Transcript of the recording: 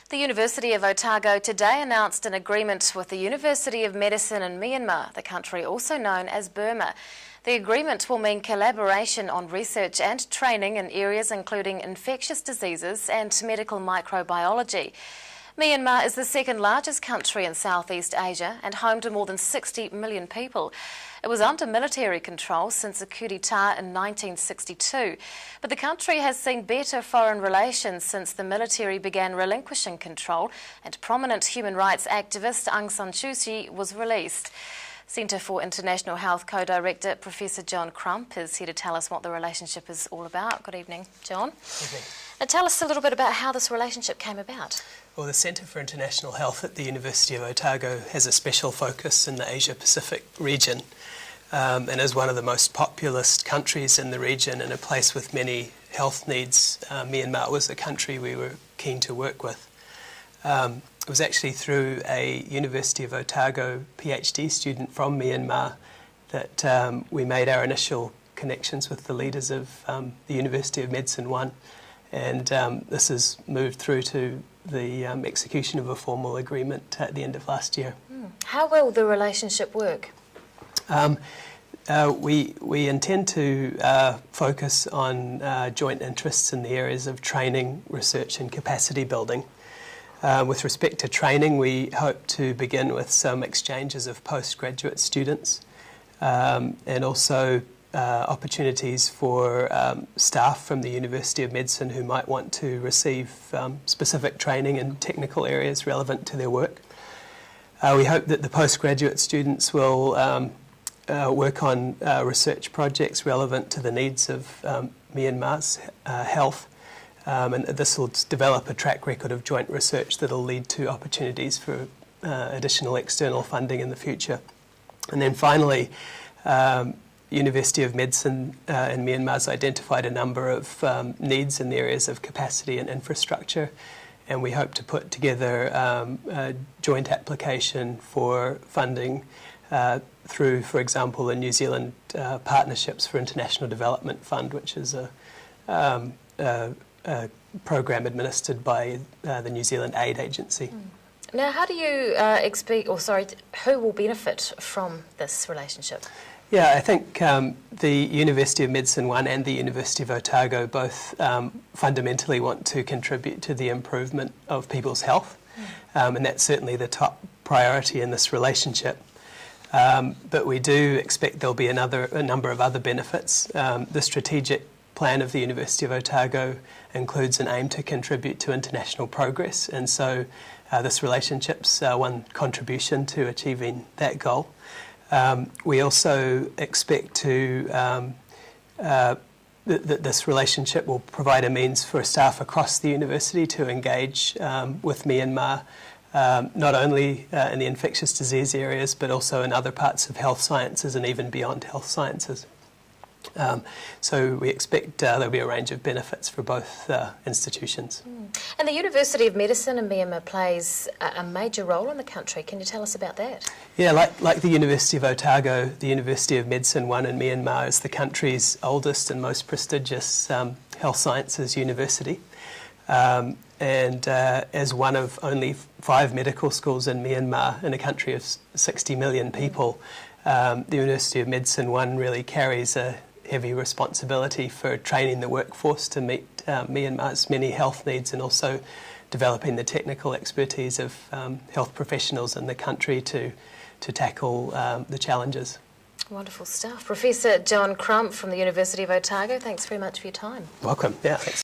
The University of Otago today announced an agreement with the University of Medicine in Myanmar, the country also known as Burma. The agreement will mean collaboration on research and training in areas including infectious diseases and medical microbiology. Myanmar is the second largest country in Southeast Asia and home to more than 60 million people. It was under military control since the coup d'etat in 1962, but the country has seen better foreign relations since the military began relinquishing control and prominent human rights activist Aung San Suu Kyi was released. Centre for International Health Co-Director Professor John Crump is here to tell us what the relationship is all about. Good evening, John. Good evening. Now tell us a little bit about how this relationship came about. Well, the Centre for International Health at the University of Otago has a special focus in the Asia-Pacific region and is one of the most populous countries in the region and a place with many health needs. Myanmar was a country we were keen to work with. It was actually through a University of Otago PhD student from Myanmar that we made our initial connections with the leaders of the University of Medicine 1, and this has moved through to the execution of a formal agreement at the end of last year. How will the relationship work? We intend to focus on joint interests in the areas of training, research and capacity building. With respect to training, we hope to begin with some exchanges of postgraduate students and also opportunities for staff from the University of Medicine who might want to receive specific training in technical areas relevant to their work. We hope that the postgraduate students will work on research projects relevant to the needs of Myanmar's health. And this will develop a track record of joint research that will lead to opportunities for additional external funding in the future. And then finally, University of Medicine in Myanmar has identified a number of needs in the areas of capacity and infrastructure, and we hope to put together a joint application for funding through, for example, the New Zealand Partnerships for International Development Fund, which is a program administered by the New Zealand Aid Agency. Now, how do you who will benefit from this relationship? Yeah, I think the University of Medicine 1 and the University of Otago both fundamentally want to contribute to the improvement of people's health, and that's certainly the top priority in this relationship. But we do expect there'll be a number of other benefits. The strategic plan of the University of Otago includes an aim to contribute to international progress, and so this relationship's one contribution to achieving that goal. We also expect that this relationship will provide a means for staff across the university to engage with Myanmar, not only in the infectious disease areas, but also in other parts of health sciences and even beyond health sciences. So we expect there'll be a range of benefits for both institutions. And the University of Medicine in Myanmar plays a major role in the country. Can you tell us about that? Yeah, like the University of Otago, the University of Medicine 1 in Myanmar is the country's oldest and most prestigious health sciences university. And as one of only 5 medical schools in Myanmar in a country of 60 million people, the University of Medicine 1 really carries a heavy responsibility for training the workforce to meet Myanmar's many health needs and also developing the technical expertise of health professionals in the country to tackle the challenges. Wonderful stuff. Professor John Crump from the University of Otago, thanks very much for your time. Welcome. Yeah, thanks.